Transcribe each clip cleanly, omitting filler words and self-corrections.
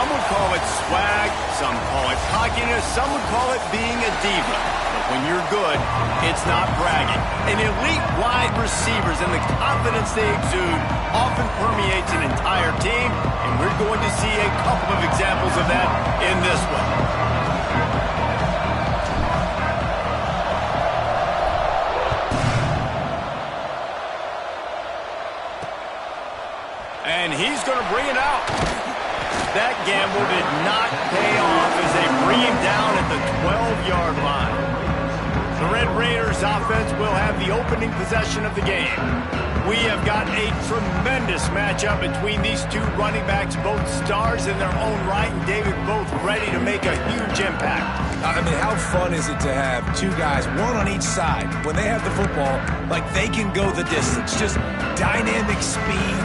Some would call it swag, some call it cockiness, some would call it being a diva. But when you're good, it's not bragging. And elite wide receivers and the confidence they exude often permeates an entire team, and we're going to see a couple of examples of that in this one. And he's going to bring it out. That gamble did not pay off as they bring him down at the 12-yard line. The Red Raiders offense will have the opening possession of the game. We have got a tremendous matchup between these two running backs, both stars in their own right, and David, both ready to make a huge impact. I mean, how fun is it to have two guys, one on each side, when they have the football, like they can go the distance. Just dynamic speed,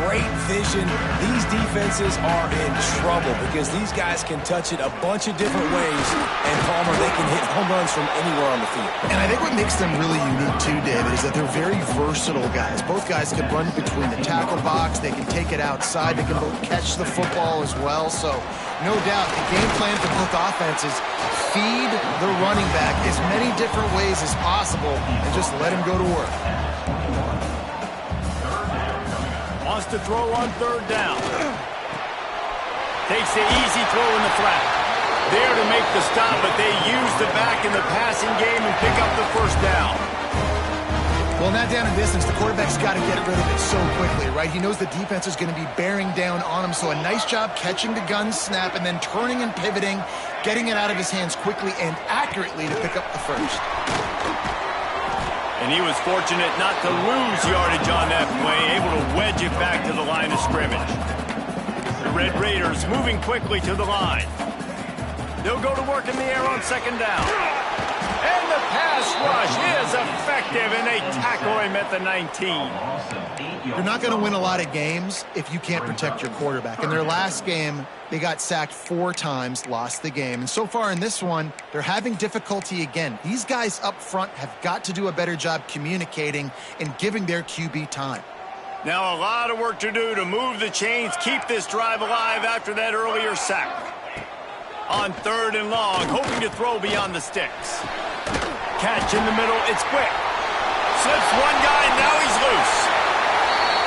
great vision. These defenses are in trouble because these guys can touch it a bunch of different ways, and Palmer, they can hit home runs from anywhere on the field. And I think what makes them really unique too, David, is that they're very versatile guys. Both guys can run between the tackle box, they can take it outside, they can both catch the football as well. So no doubt the game plan for both offenses, feed the running back as many different ways as possible and just let him go to work. Wants to throw on third down. Takes the easy throw in the flat. There to make the stop, but they use the back in the passing game and pick up the first down. Well, not down in distance, the quarterback's got to get rid of it so quickly, right? He knows the defense is going to be bearing down on him, so a nice job catching the gun snap and then turning and pivoting, getting it out of his hands quickly and accurately to pick up the first. And he was fortunate not to lose yardage on that play, able to wedge it back to the line of scrimmage. The Red Raiders moving quickly to the line. They'll go to work in the air on second down. And the pass rush is effective, and they tackle him at the 19. You're not going to win a lot of games if you can't protect your quarterback. In their last game, they got sacked 4 times, lost the game. And so far in this one, they're having difficulty again. These guys up front have got to do a better job communicating and giving their QB time. Now a lot of work to do to move the chains, keep this drive alive after that earlier sack. On third and long, hoping to throw beyond the sticks. Catch in the middle, it's quick. Slips one guy, now he's loose.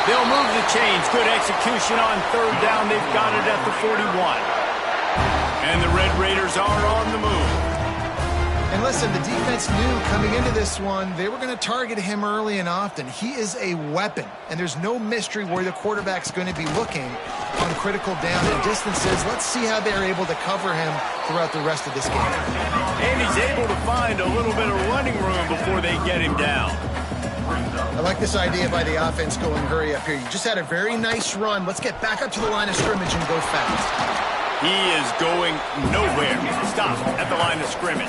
They'll move the chains. Good execution on third down. They've got it at the 41. And the Red Raiders are on the move. And listen, the defense knew coming into this one, they were going to target him early and often. He is a weapon, and there's no mystery where the quarterback's going to be looking on critical down and distances. Let's see how they're able to cover him throughout the rest of this game. And he's able to find a little bit of running room before they get him down. I like this idea by the offense going hurry up here. You just had a very nice run. Let's get back up to the line of scrimmage and go fast. He is going nowhere. Stop at the line of scrimmage.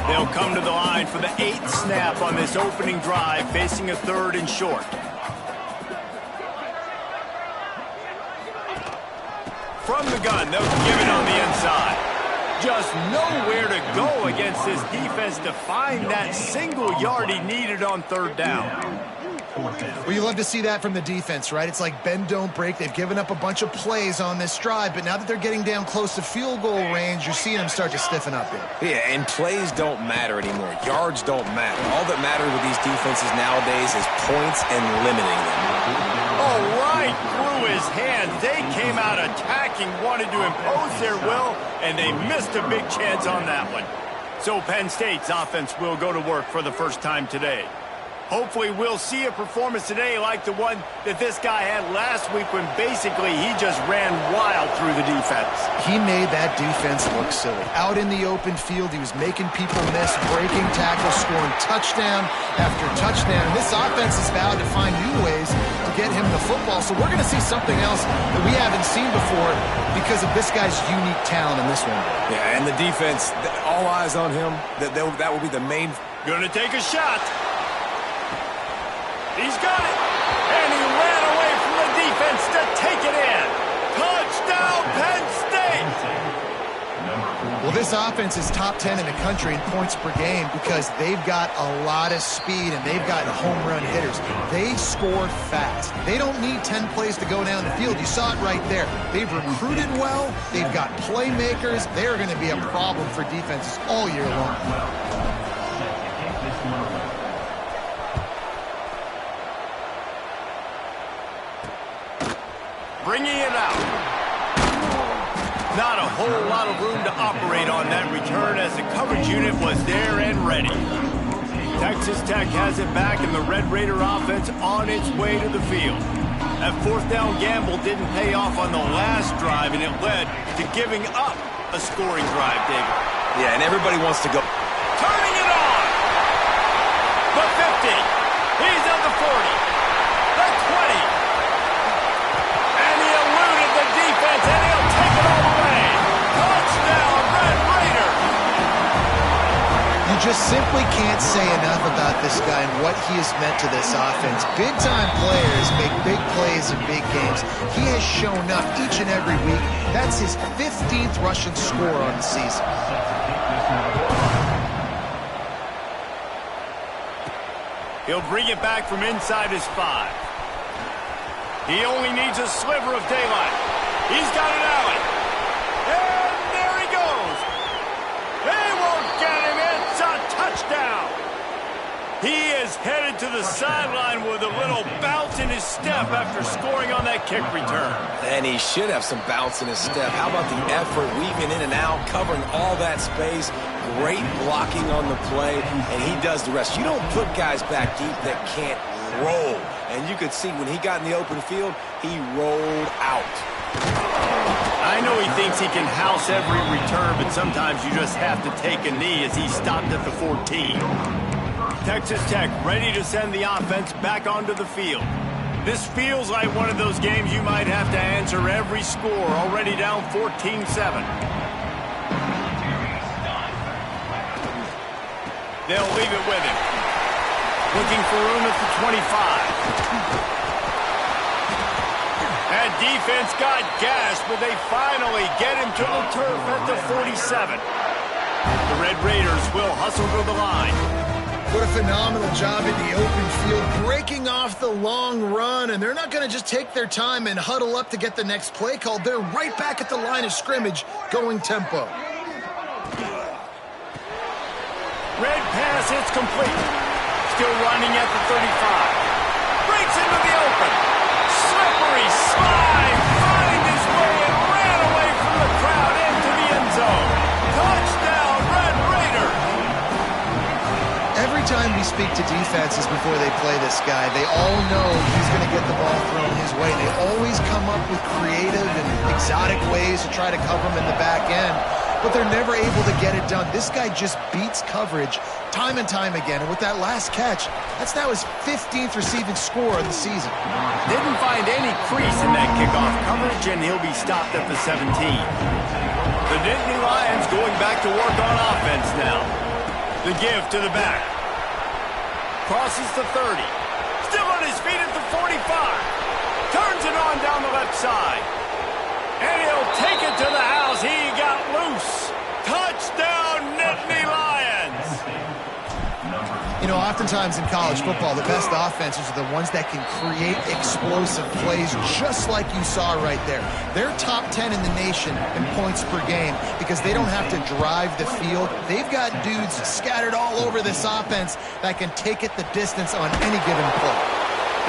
They'll come to the line for the 8th snap on this opening drive, facing a third and short. From the gun, they'll give it on the inside. Just nowhere to go against this defense to find that single yard he needed on third down. Well, you love to see that from the defense, right? It's like bend, don't break. They've given up a bunch of plays on this drive, but now that they're getting down close to field goal range, you're seeing them start to stiffen up here. Yeah, and plays don't matter anymore. Yards don't matter. All that matters with these defenses nowadays is points and limiting them. Oh, right through his hand. They came out attacking, wanted to impose their will, and they missed a big chance on that one. So Penn State's offense will go to work for the first time today. Hopefully we'll see a performance today like the one that this guy had last week when basically he just ran wild through the defense. He made that defense look silly. Out in the open field, he was making people miss, breaking tackles, scoring touchdown after touchdown. And this offense is vowed to find new ways to get him the football. So we're going to see something else that we haven't seen before because of this guy's unique talent in this one. Yeah, and the defense, all eyes on him. That will be the main. Going to take a shot. He's got it, and he ran away from the defense to take it in. Touchdown, Penn State! Well, this offense is top 10 in the country in points per game because they've got a lot of speed and they've got home run hitters. They score fast. They don't need 10 plays to go down the field. You saw it right there. They've recruited well. They've got playmakers. They're going to be a problem for defenses all year long. Bringing it out. Not a whole lot of room to operate on that return as the coverage unit was there and ready. Texas Tech has it back and the Red Raider offense on its way to the field. That fourth down gamble didn't pay off on the last drive, and it led to giving up a scoring drive, David. Yeah, and everybody wants to go. Turning it on! The 50. He's at the 40. The 20. And he eluded the defense, and he'll take it all the way. Touchdown, Red Raider! You just simply can't say enough about this guy and what he has meant to this offense. Big-time players make big plays in big games. He has shown up each and every week. That's his 15th rushing score on the season. He'll bring it back from inside his 5. He only needs a sliver of daylight. He's got an alley. And there he goes. They won't get him. It's a touchdown. He is headed to the sideline with a little bounce in his step after scoring on that kick return. And he should have some bounce in his step. How about the effort, weaving in and out, covering all that space, great blocking on the play, and he does the rest. You don't put guys back deep that can't roll. And you could see when he got in the open field, he rolled out. I know he thinks he can house every return, but sometimes you just have to take a knee as he stopped at the 14. Texas Tech ready to send the offense back onto the field. This feels like one of those games you might have to answer every score, already down 14-7. They'll leave it with him. Looking for room at the 25. That defense got gashed, but they finally get him to the turf at the 47. The Red Raiders will hustle to the line. What a phenomenal job in the open field, breaking off the long run, and they're not going to just take their time and huddle up to get the next play called. They're right back at the line of scrimmage, going tempo. Red pass, it's complete. Still running at the 35. Breaks into the open. Slippery slide. Find his way and ran away from the crowd into the end zone. Touchdown, Red Raider. Every time we speak to defenses before they play this guy, they all know he's going to get the ball thrown his way. They always come up with creative and exotic ways to try to cover him in the back end, but they're never able to get it done. This guy just beats coverage time and time again, and with that last catch, that's now his 15th receiving score of the season. Didn't find any crease in that kickoff coverage, and he'll be stopped at the 17. The Nittany Lions going back to work on offense now. The give to the back. Crosses the 30. Still on his feet at the 45. Turns it on down the left side. And he'll take it to the house. He got loose. Touchdown, Nittany Lions. You know, oftentimes in college football, the best offenses are the ones that can create explosive plays just like you saw right there. They're top 10 in the nation in points per game because they don't have to drive the field. They've got dudes scattered all over this offense that can take it the distance on any given play.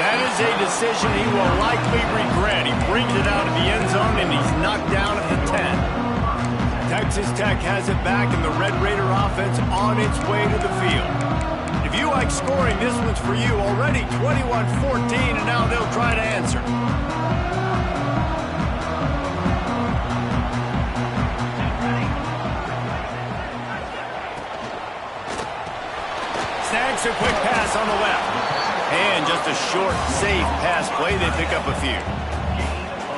That is a decision he will likely regret. He brings it out of the end zone, and he's knocked down at the 10. Texas Tech has it back, and the Red Raider offense on its way to the field. If you like scoring, this one's for you. Already 21-14, and now they'll try to answer. Snags a quick pass on the left. And just a short, safe pass play. They pick up a few.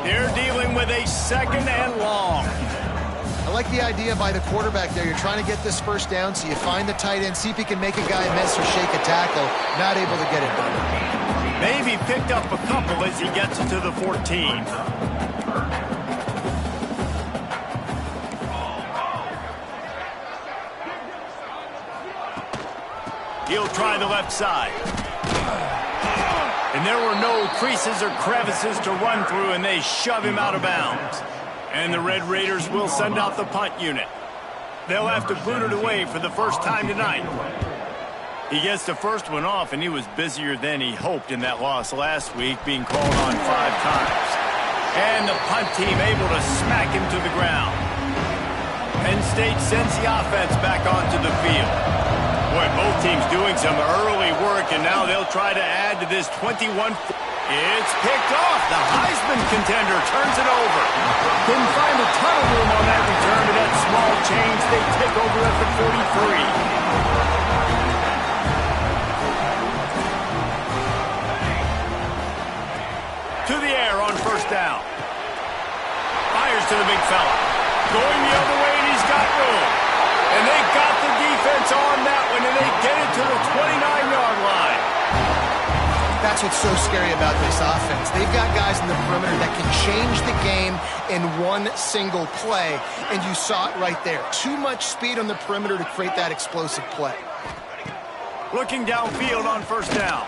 They're dealing with a second and long. I like the idea by the quarterback there. You're trying to get this first down, so you find the tight end, see if he can make a guy miss or shake a tackle. Not able to get it done. Maybe picked up a couple as he gets to the 14. He'll try the left side. And there were no creases or crevices to run through, and they shove him out of bounds. And the Red Raiders will send out the punt unit. They'll have to boot it away for the first time tonight. He gets the first one off, and he was busier than he hoped in that loss last week, being called on 5 times. And the punt team able to smack him to the ground. Penn State sends the offense back onto the field. Boy, both teams doing some early work, and now they'll try to add to this 21. It's picked off. The Heisman contender turns it over. Couldn't find a ton of room on that return to that small change. They take over at the 43. To the air on first down. Fires to the big fella. Going the other way, and he's got room. And they got the defense on that one, and they get it to the 29-yard line. That's what's so scary about this offense. They've got guys in the perimeter that can change the game in one single play, and you saw it right there. Too much speed on the perimeter to create that explosive play. Looking downfield on first down.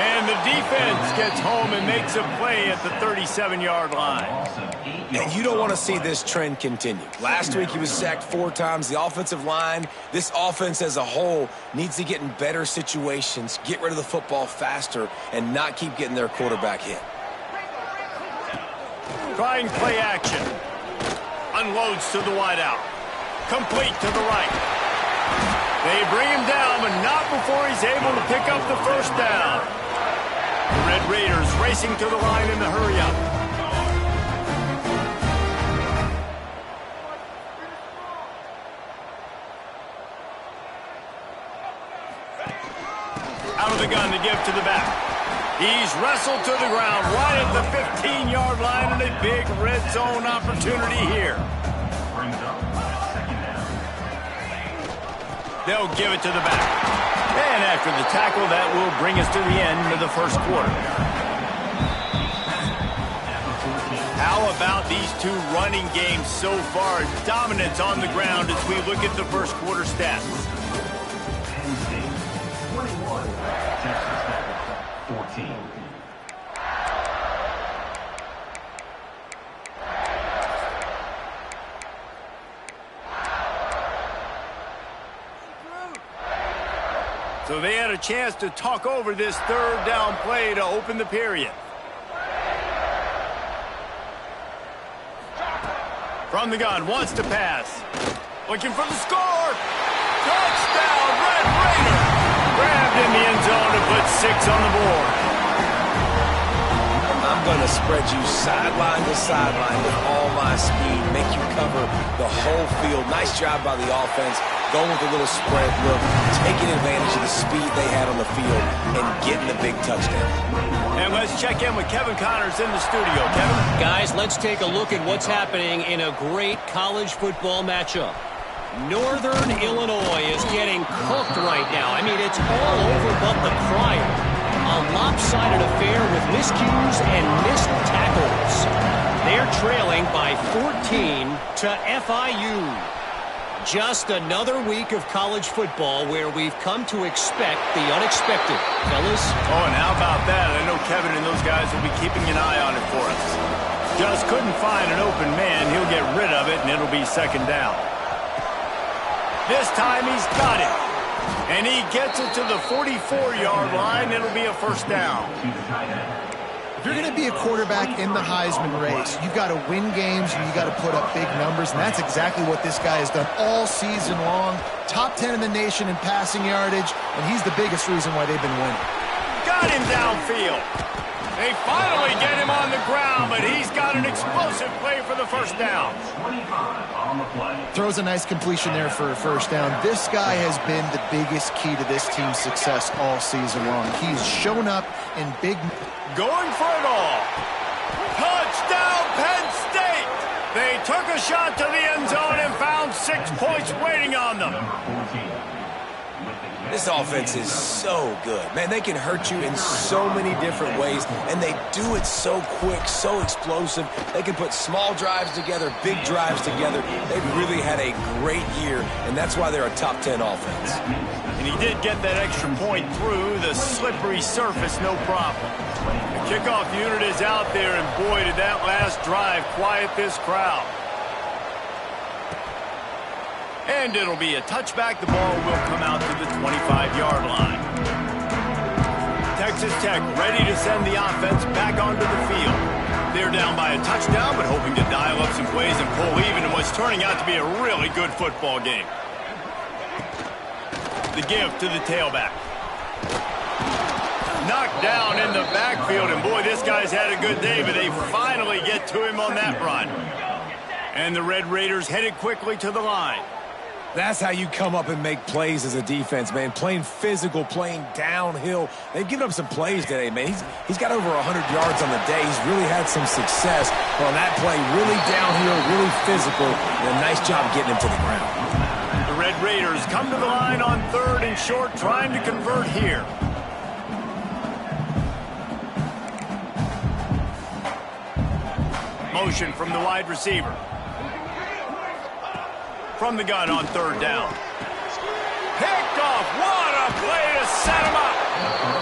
And the defense gets home and makes a play at the 37-yard line. And you don't want to see this trend continue. Last week he was sacked 4 times. The offensive line, this offense as a whole, needs to get in better situations, get rid of the football faster, and not keep getting their quarterback hit. Trying play action. Unloads to the wideout. Complete to the right. They bring him down, but not before he's able to pick up the first down. The Red Raiders racing to the line in the hurry-up. Out of the gun to give to the back. He's wrestled to the ground right at the 15-yard line, and a big red zone opportunity here. They'll give it to the back. And after the tackle, that will bring us to the end of the first quarter. How about these two running games so far? Dominance on the ground as we look at the first quarter stats. Penn State 21, Texas Tech 14. So they had a chance to talk over this third down play to open the period. From the gun, wants to pass. Looking for the score. Touchdown, Red Raider. Grabbed in the end zone to put 6 on the board. I'm going to spread you sideline to sideline with all my speed, make you cover the whole field. Nice job by the offense, going with a little spread look, taking advantage of the speed they had on the field, and getting the big touchdown. And let's check in with Kevin Connors in the studio. Kevin? Guys, let's take a look at what's happening in a great college football matchup. Northern Illinois is getting cooked right now. I mean, it's all over but the crier. A lopsided affair with miscues and missed tackles. They're trailing by 14 to FIU. Just another week of college football where we've come to expect the unexpected. Fellas? Oh, and how about that? I know Kevin and those guys will be keeping an eye on it for us. Just couldn't find an open man. He'll get rid of it, and it'll be second down. This time he's got it. And he gets it to the 44-yard line. It'll be a first down. If you're going to be a quarterback in the Heisman race, you've got to win games and you've got to put up big numbers, and that's exactly what this guy has done all season long. Top 10 in the nation in passing yardage, and he's the biggest reason why they've been winning. Got him downfield. They finally get him on the ground, but he's got an explosive play for the first down. 25 on the play. Throws a nice completion there for a first down. This guy has been the biggest key to this team's success all season long. He's shown up in big... Going for it all. Touchdown, Penn State. They took a shot to the end zone and found 6 points waiting on them. Number 14 with the This offense is so good. Man, they can hurt you in so many different ways, and they do it so quick, so explosive. They can put small drives together, big drives together. They've really had a great year, and that's why they're a top 10 offense. And he did get that extra point through the slippery surface, no problem. The kickoff unit is out there, and boy, did that last drive quiet this crowd. And it'll be a touchback. The ball will come out to the 25-yard line. Texas Tech ready to send the offense back onto the field. They're down by a touchdown, but hoping to dial up some plays and pull even in what's turning out to be a really good football game. The give to the tailback. Knocked down in the backfield, and boy, this guy's had a good day, but they finally get to him on that run. And the Red Raiders headed quickly to the line. That's how you come up and make plays as a defense, man. Playing physical, playing downhill. They've given up some plays today, man. He's got over 100 yards on the day. He's really had some success on that play. Really downhill, really physical, and a nice job getting him to the ground. The Red Raiders come to the line on 3rd and short, trying to convert here. Motion from the wide receiver. From the gun on 3rd down. Picked off. What a play to set him up.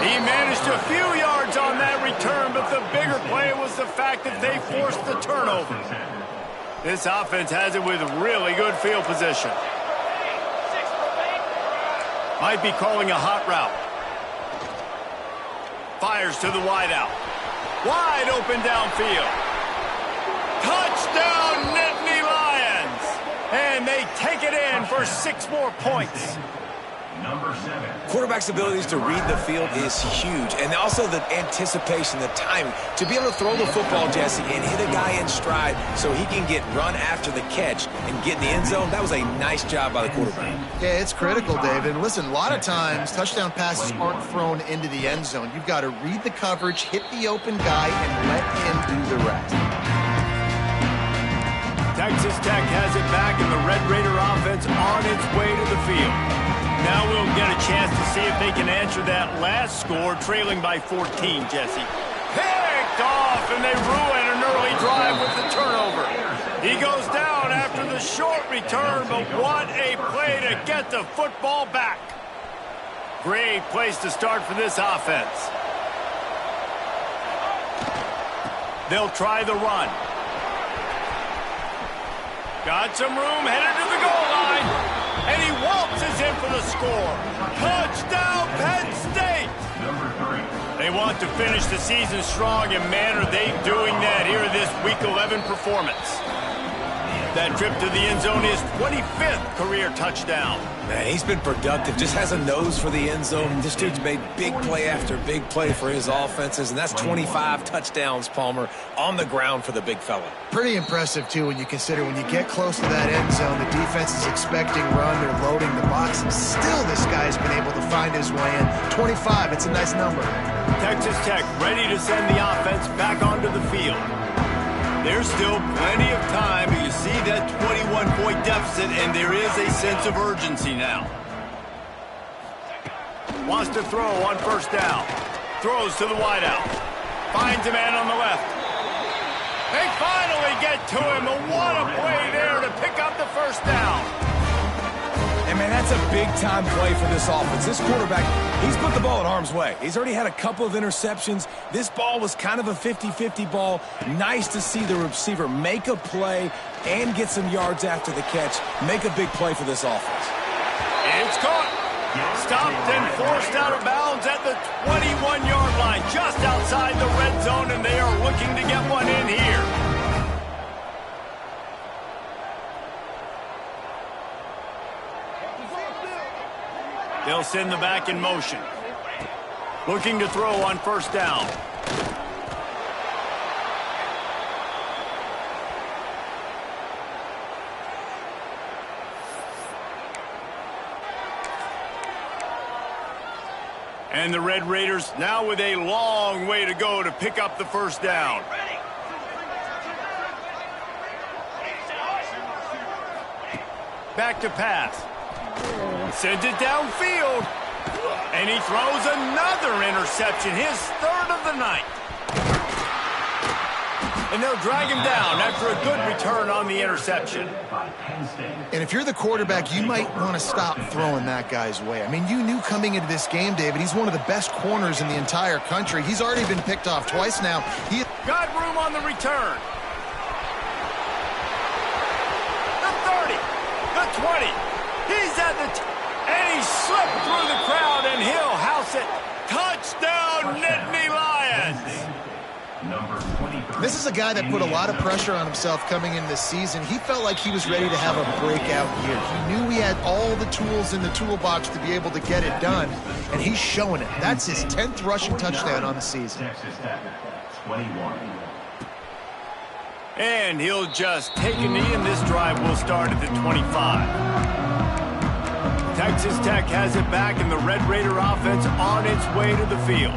He managed a few yards on that return, but the bigger play was the fact that they forced the turnover. This offense has it with really good field position. Might be calling a hot route. Fires to the wideout. Wide open downfield. Touchdown, Nittany Lions! And they take it in for 6 more points. Number 7. Quarterback's abilities to read the field is huge, and also the anticipation, the timing. To be able to throw the football, Jesse, and hit a guy in stride so he can get run after the catch and get in the end zone, that was a nice job by the quarterback. Yeah, it's critical, David. Listen, a lot of times touchdown passes aren't thrown into the end zone. You've got to read the coverage, hit the open guy, and let him do the rest. Texas Tech has it back, and the Red Raider offense on its way to the field. Now we'll get a chance to see if they can answer that last score, trailing by 14, Jesse. Picked off, and they ruin an early drive with the turnover. He goes down after the short return, but what a play to get the football back. Great place to start for this offense. They'll try the run. Got some room, headed to the goal line, and he waltzes in for the score. Touchdown, Penn State! Number 3. They want to finish the season strong, and man, are they doing that here in this Week 11 performance. That trip to the end zone is 25th career touchdown. Man, he's been productive, just has a nose for the end zone. This dude's made big play after big play for his offenses, and that's 25 touchdowns, Palmer, on the ground for the big fella. Pretty impressive, too, when you consider when you get close to that end zone, the defense is expecting run, they're loading the box, and still this guy's been able to find his way in. 25, it's a nice number. Texas Tech ready to send the offense back onto the field. There's still plenty of time. You see that 21-point deficit, and there is a sense of urgency now. Wants to throw on 1st down. Throws to the wideout. Finds a man on the left. They finally get to him, and what a play there to pick up the 1st down. And, man, that's a big-time play for this offense. This quarterback, he's put the ball in harm's way. He's already had a couple of interceptions. This ball was kind of a 50-50 ball. Nice to see the receiver make a play and get some yards after the catch. Make a big play for this offense. It's caught. Stopped and forced out of bounds at the 21-yard line, just outside the red zone, and they are looking to get one in here. They'll send the back in motion. Looking to throw on 1st down. And the Red Raiders now with a long way to go to pick up the 1st down. Back to pass. Sends it downfield. And he throws another interception, his third of the night. And they'll drag him down after a good return on the interception. And if you're the quarterback, you might want to stop throwing that guy's way. I mean, you knew coming into this game, David, he's one of the best corners in the entire country. He's already been picked off twice now. He got room on the return. The 30, the 20. He's at the and he slipped through the crowd, and he'll house it. Touchdown, Nittany Lions. This is a guy that put a lot of pressure on himself coming in this season. He felt like he was ready to have a breakout year. He knew he had all the tools in the toolbox to be able to get it done, and he's showing it. That's his 10th rushing touchdown on the season. And he'll just take a knee, and this drive will start at the 25. Texas Tech has it back, and the Red Raider offense on its way to the field.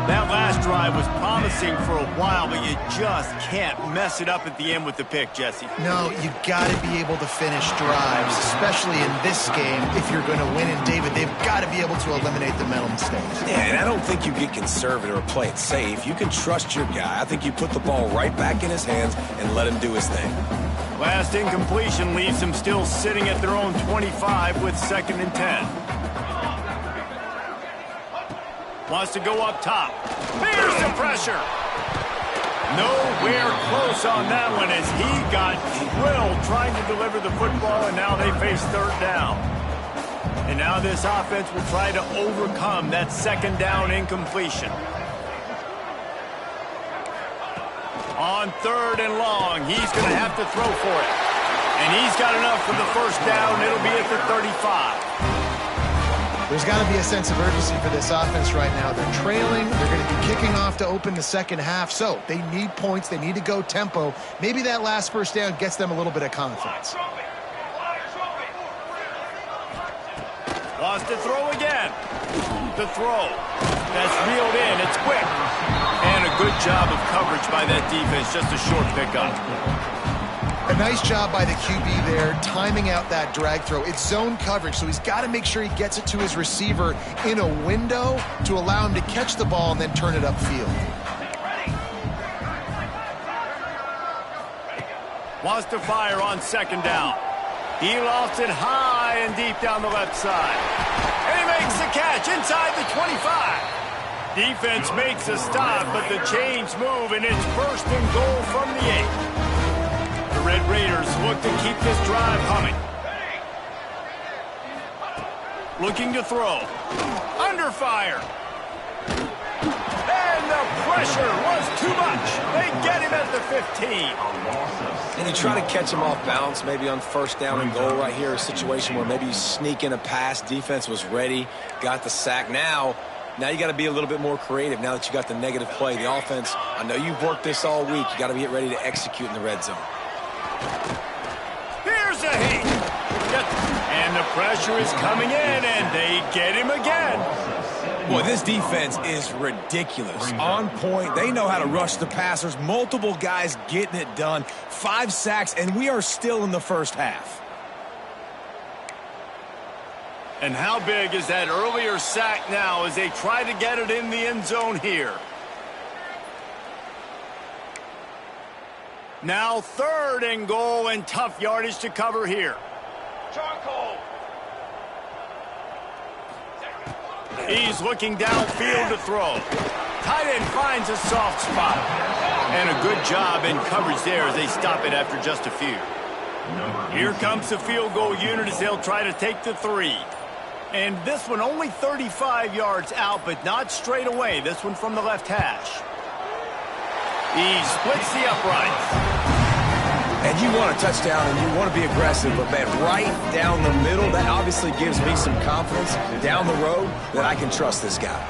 That last drive was promising for a while, but you just can't mess it up at the end with the pick, Jesse. No, you got to be able to finish drives, especially in this game. If you're going to win, and David, they've got to be able to eliminate the mental mistakes. Yeah, and I don't think you get conservative or play it safe. You can trust your guy. I think you put the ball right back in his hands and let him do his thing. Last incompletion leaves them still sitting at their own 25 with 2nd and 10. Wants to go up top. Here's the pressure. Nowhere close on that one as he got drilled trying to deliver the football, and now they face 3rd down. And now this offense will try to overcome that 2nd down incompletion. On 3rd and long, he's going to have to throw for it. And he's got enough for the 1st down. It'll be at the 35. There's got to be a sense of urgency for this offense right now. They're trailing. They're going to be kicking off to open the 2nd half. So they need points. They need to go tempo. Maybe that last 1st down gets them a little bit of confidence. Wants to throw again. The throw. That's reeled in. It's quick. And a good job of coverage by that defense. Just a short pickup. A nice job by the QB there, timing out that drag throw. It's zone coverage, so he's got to make sure he gets it to his receiver in a window to allow him to catch the ball and then turn it upfield. Wants to fire on 2nd down. He lofts it high and deep down the left side. And he makes the catch inside the 25. Defense makes a stop, but the chains move, and it's 1st and goal from the 8. The Red Raiders look to keep this drive humming. Looking to throw. Under fire. And the pressure was too much. They get him at the 15. And you try to catch him off balance, maybe on 1st down and goal right here, a situation where maybe you sneak in a pass. Defense was ready, got the sack. Now you got to be a little bit more creative now that you got the negative play. The offense, I know you've worked this all week. You got to get ready to execute in the red zone. Here's a hit. And the pressure is coming in, and they get him again. Boy, this defense is ridiculous. On point. They know how to rush the passers. Multiple guys getting it done. 5 sacks, and we are still in the 1st half. And how big is that earlier sack now as they try to get it in the end zone here? Now 3rd and goal, and tough yardage to cover here. Charcoal. He's looking downfield to throw. Tight end finds a soft spot. And a good job in coverage there as they stop it after just a few. Here comes the field goal unit as they'll try to take the 3. And this one only 35 yards out, but not straight away. This one from the left hash. He splits the uprights. And you want a touchdown and you want to be aggressive, but man, right down the middle, that obviously gives me some confidence down the road that I can trust this guy.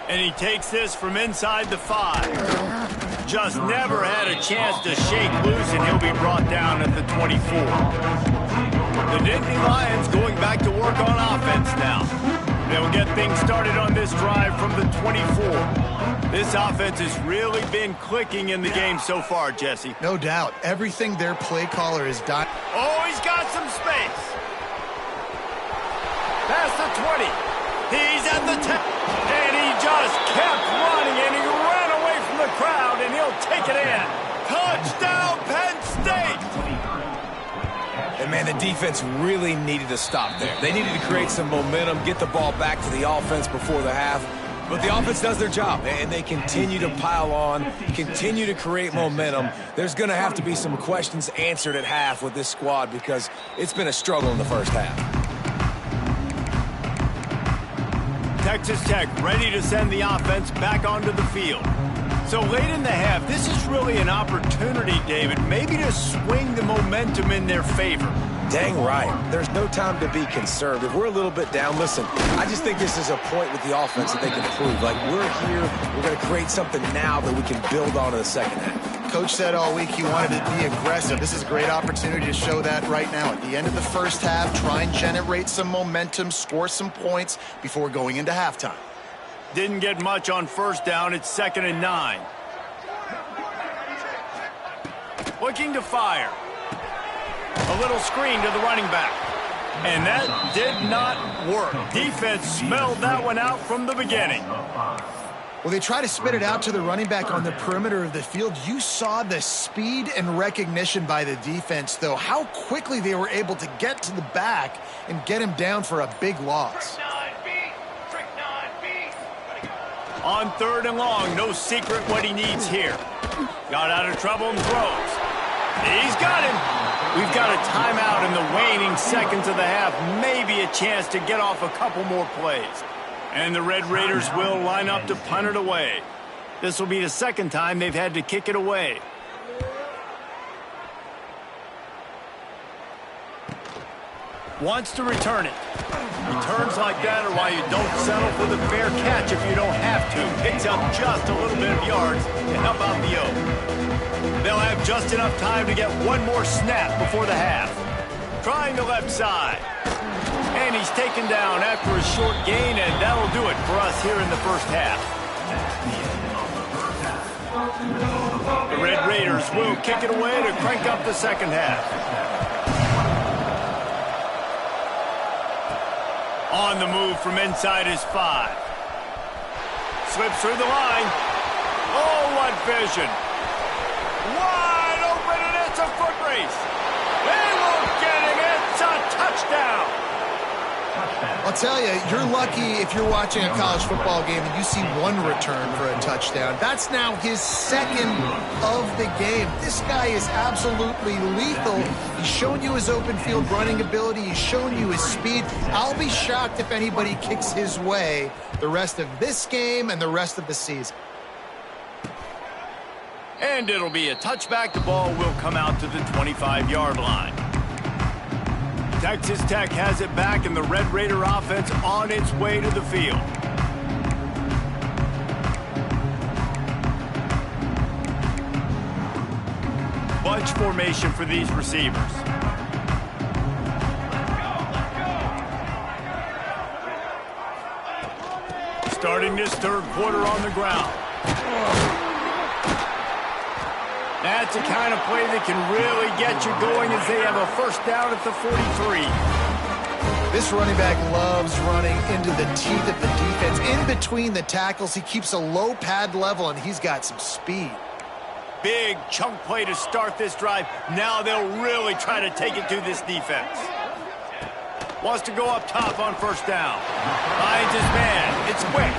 And he takes this from inside the 5. Just never had a chance to shake loose, and he'll be brought down at the 24. The Nittany Lions going back to work on offense now. They'll get things started on this drive from the 24. This offense has really been clicking in the game so far, Jesse. No doubt. Everything their play caller has done. Oh, he's got some space. Past the 20. He's at the 10. And he just kept running, and he ran away from the crowd, and he'll take it in. Touchdown, Penn State! And, man, the defense really needed to stop there. They needed to create some momentum, get the ball back to the offense before the half. But the offense does their job, and they continue to pile on, continue to create momentum. There's going to have to be some questions answered at half with this squad because it's been a struggle in the first half. Texas Tech ready to send the offense back onto the field. So late in the half, this is really an opportunity, David, maybe to swing the momentum in their favor. Dang right. There's no time to be concerned. If we're a little bit down, listen, I just think this is a point with the offense that they can prove. Like, we're here, we're going to create something now that we can build on in the second half. Coach said all week he wanted to be aggressive. This is a great opportunity to show that right now. At the end of the first half, try and generate some momentum, score some points before going into halftime. Didn't get much on first down. It's 2nd and 9. Looking to fire. A little screen to the running back. And that did not work. Defense smelled that one out from the beginning. Well, they try to spit it out to the running back on the perimeter of the field. You saw the speed and recognition by the defense, though, how quickly they were able to get to the back and get him down for a big loss. On 3rd and long, no secret what he needs here. Got out of trouble and throws. He's got him. We've got a timeout in the waning seconds of the half. Maybe a chance to get off a couple more plays. And the Red Raiders will line up to punt it away. This will be the second time they've had to kick it away. Wants to return it. Returns like that are why you don't settle for the fair catch if you don't have to. Picks up just a little bit of yards to help out the O. They'll have just enough time to get one more snap before the half. Trying the left side. And he's taken down after a short gain, and that'll do it for us here in the first half. The Red Raiders will kick it away to crank up the second half. On the move from inside his 5. Slips through the line. Oh, what vision. Wide open, and it's a foot race. They won't get him. It's a touchdown. I'll tell you, you're lucky if you're watching a college football game and you see one return for a touchdown. That's now his 2nd of the game. This guy is absolutely lethal. He's shown you his open field running ability. He's shown you his speed. I'll be shocked if anybody kicks his way the rest of this game and the rest of the season. And it'll be a touchback. The ball will come out to the 25-yard line. Texas Tech has it back, and the Red Raider offense on its way to the field. Bunch formation for these receivers. Starting this 3rd quarter on the ground. That's the kind of play that can really get you going as they have a first down at the 43. This running back loves running into the teeth of the defense. In between the tackles, he keeps a low pad level, and he's got some speed. Big chunk play to start this drive. Now they'll really try to take it to this defense. Wants to go up top on first down. Finds his man. It's quick.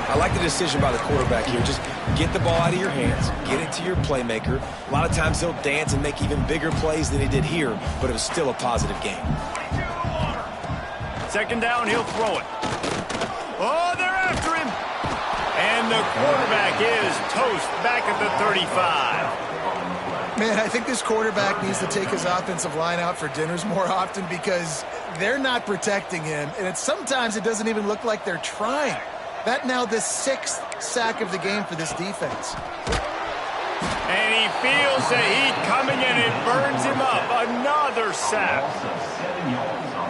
I like the decision by the quarterback here. Just get the ball out of your hands, get it to your playmaker. A lot of times he'll dance and make even bigger plays than he did here, but it was still a positive game. 2nd down, he'll throw it. Oh, they're after him. And the quarterback is toast back at the 35. Man, I think this quarterback needs to take his offensive line out for dinners more often because they're not protecting him. And sometimes it doesn't even look like they're trying. That now the 6th sack of the game for this defense. And he feels the heat coming and it burns him up. Another sack.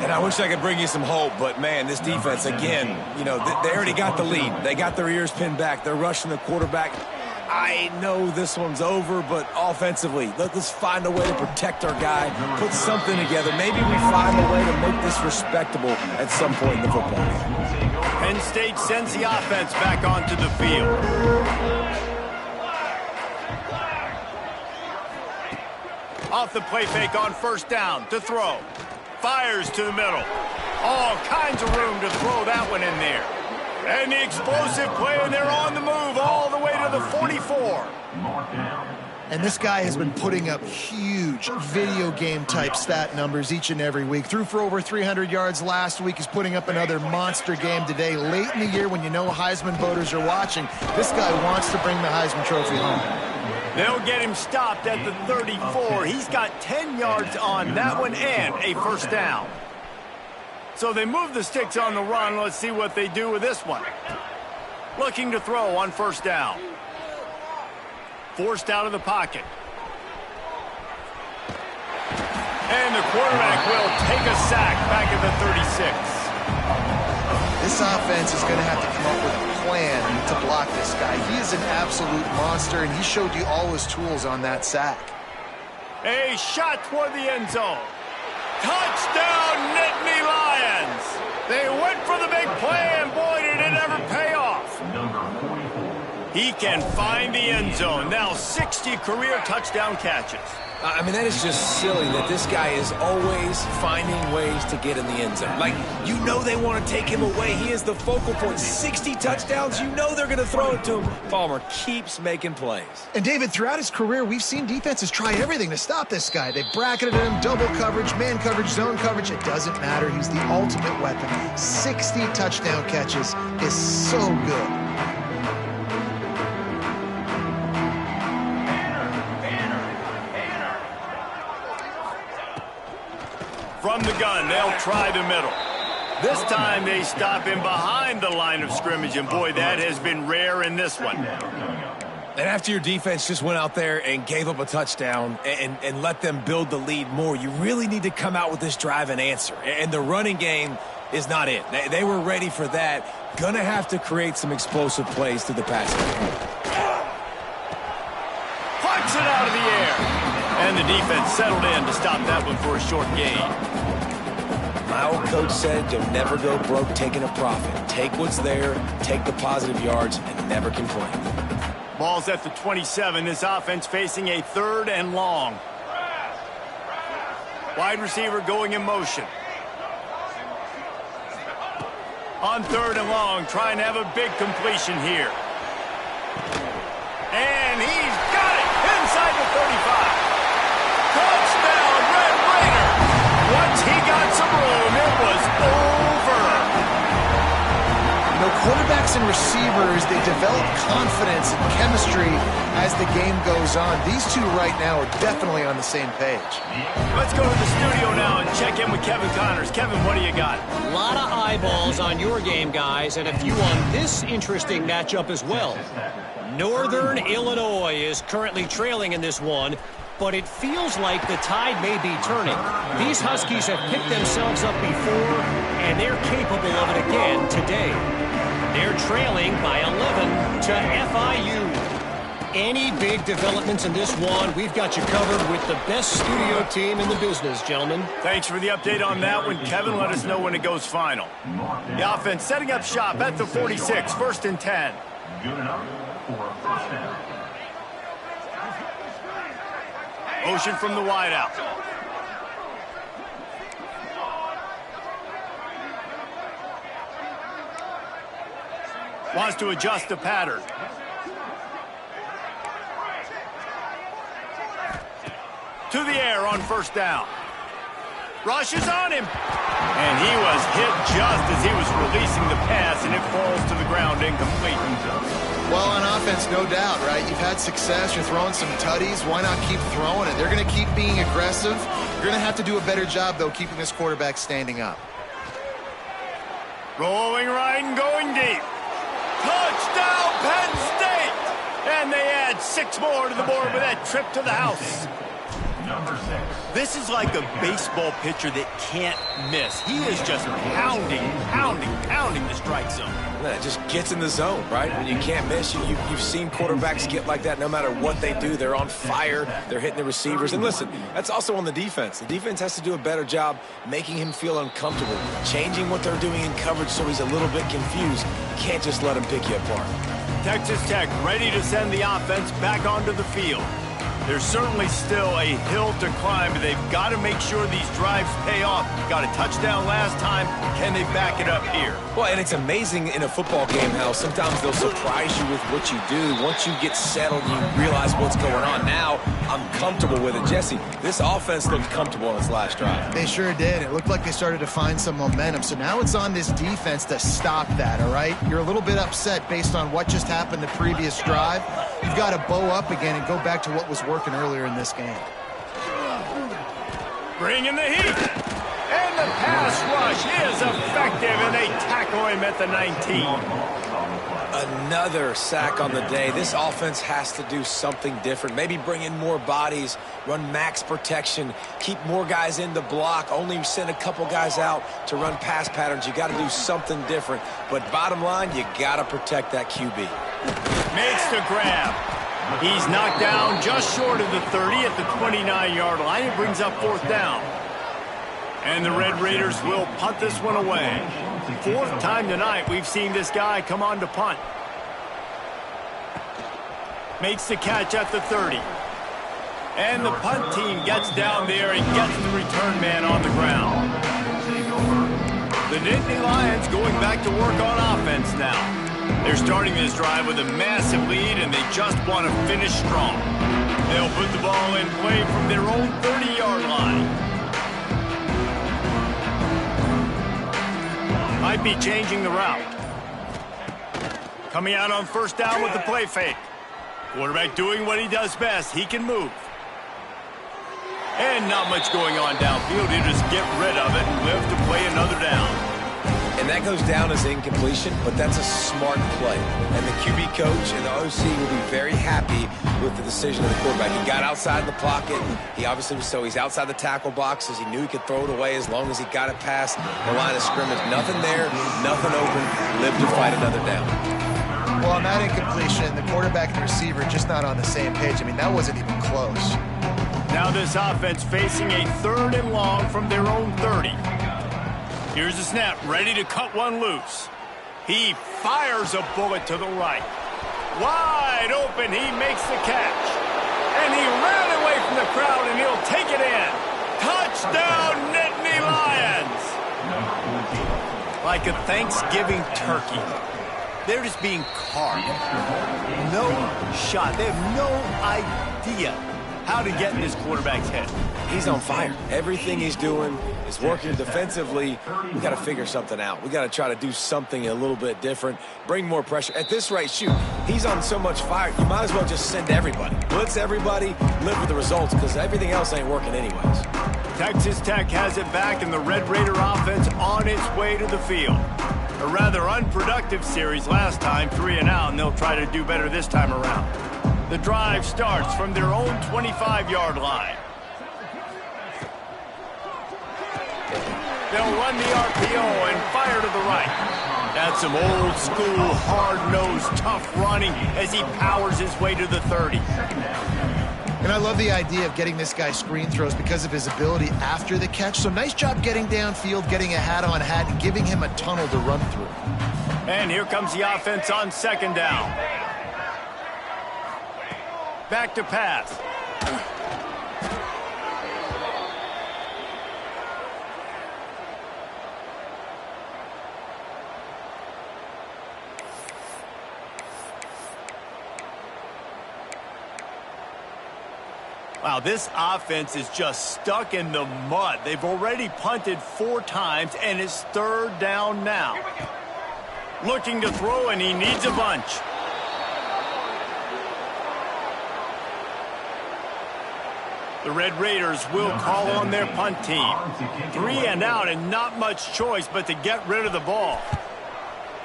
And I wish I could bring you some hope, but, man, this defense, again, you know, they already got the lead. They got their ears pinned back. They're rushing the quarterback. I know this one's over, but offensively, let's find a way to protect our guy, put something together. Maybe we find a way to make this respectable at some point in the football game. Penn State sends the offense back onto the field. Off the play fake on first down to throw. Fires to the middle. All kinds of room to throw that one in there. And the explosive play, and they're on the move all the way to the 44. And this guy has been putting up huge video game type stat numbers each and every week. Threw for over 300 yards last week. He's putting up another monster game today. Late in the year when you know Heisman voters are watching, this guy wants to bring the Heisman Trophy home. They'll get him stopped at the 34. He's got 10 yards on that one and a first down. So they move the sticks on the run. Let's see what they do with this one. Looking to throw on first down. Forced out of the pocket. And the quarterback will take a sack back at the 36. This offense is going to have to come up with a plan to block this guy. He is an absolute monster, and he showed you all his tools on that sack. A shot toward the end zone. Touchdown, Nittany Lions! They went for the big play, and boy, did it ever pay off. He can find the end zone. Now 60 career touchdown catches. I mean, that is just silly that this guy is always finding ways to get in the end zone. Like, you know they want to take him away. He is the focal point. 60 touchdowns, you know they're going to throw it to him. Palmer keeps making plays. And, David, throughout his career, we've seen defenses try everything to stop this guy. They've bracketed him, double coverage, man coverage, zone coverage. It doesn't matter. He's the ultimate weapon. 60 touchdown catches is so good. From the gun, they'll try the middle. This time they stop him behind the line of scrimmage, and boy, that has been rare in this one. And after your defense just went out there and gave up a touchdown and let them build the lead more, you really need to come out with this drive and answer. And the running game is not it. They were ready for that. Gonna have to create some explosive plays through the passing game. Plucks it out of the air. And the defense settled in to stop that one for a short gain. My old coach said you'll never go broke taking a profit. Take what's there, take the positive yards, and never complain. Ball's at the 27. This offense facing a 3rd and long. Wide receiver going in motion. On 3rd and long, trying to have a big completion here. And he's got it inside the 35. Touchdown, Red Raider! Once he got some room, it was over. You know, quarterbacks and receivers, they develop confidence and chemistry as the game goes on. These two right now are definitely on the same page. Let's go to the studio now and check in with Kevin Connors. Kevin, what do you got? A lot of eyeballs on your game, guys, and a few on this interesting matchup as well. Northern Illinois is currently trailing in this one, but it feels like the tide may be turning. These Huskies have picked themselves up before, and they're capable of it again today. They're trailing by 11 to FIU. Any big developments in this one, we've got you covered with the best studio team in the business, gentlemen. Thanks for the update on that one, Kevin. Let us know when it goes final. The offense setting up shop at the 46, 1st and 10. Good enough for a first down. Motion from the wideout. Wants to adjust the pattern. To the air on 1st down. Rushes on him. And he was hit just as he was releasing the pass, and it falls to the ground incomplete. Well, on offense, no doubt, right? You've had success. You're throwing some tutties. Why not keep throwing it? They're going to keep being aggressive. You're going to have to do a better job, though, keeping this quarterback standing up. Rolling right and going deep. Touchdown, Penn State! And they add 6 more to the board with that trip to the house. Number 6. This is like a baseball pitcher that can't miss. He is just pounding the strike zone. It just gets in the zone, right? When you can't miss, you've seen quarterbacks get like that no matter what they do. They're on fire. They're hitting the receivers. And listen, that's also on the defense. The defense has to do a better job making him feel uncomfortable, changing what they're doing in coverage so he's a little bit confused. You can't just let him pick you apart. Texas Tech ready to send the offense back onto the field. There's certainly still a hill to climb, but they've got to make sure these drives pay off. Got a touchdown last time. Can they back it up here? Well, and it's amazing in a football game how sometimes they'll surprise you with what you do. Once you get settled, you realize what's going on. Now, I'm comfortable with it. Jesse, this offense looked comfortable on its last drive. They sure did. It looked like they started to find some momentum. So now it's on this defense to stop that, all right? You're a little bit upset based on what just happened the previous drive. You've got to bow up again and go back to what was working earlier in this game. Bringing the heat. And the pass rush is effective, and they tackle him at the 19. Another sack on the day. This offense has to do something different. Maybe bring in more bodies, run max protection, keep more guys in the block, only send a couple guys out to run pass patterns. You got to do something different. But bottom line, you got to protect that QB. Makes the grab. He's knocked down just short of the 30 at the 29-yard line. It brings up 4th down. And the Red Raiders will punt this one away. 4th time tonight we've seen this guy come on to punt. Makes the catch at the 30. And the punt team gets down there and gets the return man on the ground. The Nittany Lions going back to work on offense now. They're starting this drive with a massive lead, and they just want to finish strong. They'll put the ball in play from their own 30-yard line. Might be changing the route. Coming out on 1st down with the play fake. Quarterback doing what he does best. He can move. And not much going on downfield. He'll just get rid of it and live to play another down. And that goes down as incompletion, but that's a smart play. And the QB coach and the OC will be very happy with the decision of the quarterback. He got outside the pocket. He obviously was he's outside the tackle boxes. He knew he could throw it away as long as he got it past the line of scrimmage. Nothing there, nothing open. Live to fight another down. Well, on that incompletion, the quarterback and the receiver just not on the same page. I mean, that wasn't even close. Now this offense facing a 3rd and long from their own 30. Here's the snap, ready to cut one loose. He fires a bullet to the right. Wide open, he makes the catch. And he ran away from the crowd, and he'll take it in. Touchdown, Nittany Lions! Like a Thanksgiving turkey. They're just being carved. No shot. They have no idea how to get in this quarterback's head. He's on fire. Everything he's doing is working defensively. We got to figure something out. We got to try to do something a little bit different, bring more pressure. At this rate, shoot, he's on so much fire, you might as well just send everybody. Blitz everybody, live with the results, because everything else ain't working anyways. Texas Tech has it back, and the Red Raider offense on its way to the field. A rather unproductive series last time, 3 and out, and they'll try to do better this time around. The drive starts from their own 25-yard line. They'll run the RPO and fire to the right. That's some old-school, hard-nosed, tough running as he powers his way to the 30. And I love the idea of getting this guy screen throws because of his ability after the catch. So nice job getting downfield, getting a hat-on-hat, and giving him a tunnel to run through. And here comes the offense on 2nd down. Back to pass. Wow, this offense is just stuck in the mud. They've already punted 4 times, and it's 3rd down now. Looking to throw, and he needs a bunch. The Red Raiders will call on their punt team. 3 and out, and not much choice but to get rid of the ball.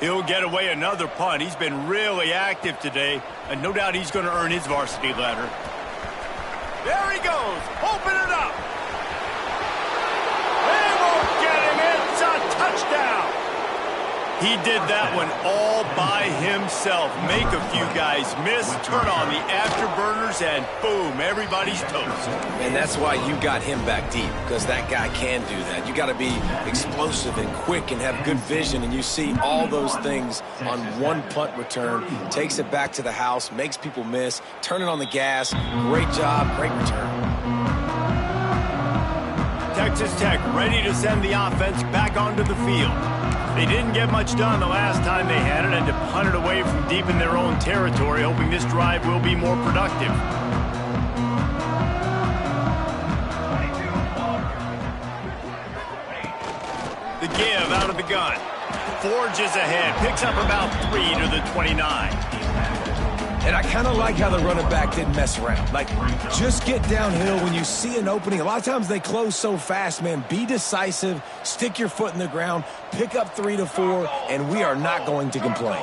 He'll get away another punt. He's been really active today, and no doubt he's going to earn his varsity letter. There he goes. Open it up. They won't get him. It's a touchdown. He did that one all by himself. Make a few guys miss, turn on the afterburners, and boom, everybody's toast. And that's why you got him back deep, because that guy can do that. You got to be explosive and quick and have good vision, and you see all those things on one punt return. Takes it back to the house, makes people miss, turning on the gas. Great job, great return. Texas Tech ready to send the offense back onto the field. They didn't get much done the last time they had it, and to punt it away from deep in their own territory, hoping this drive will be more productive. The give out of the gun. Forges ahead, picks up about 3 to the 29. And I kind of like how the running back didn't mess around. Like, just get downhill when you see an opening. A lot of times they close so fast, man. Be decisive, stick your foot in the ground, pick up 3 to 4, and we are not going to complain.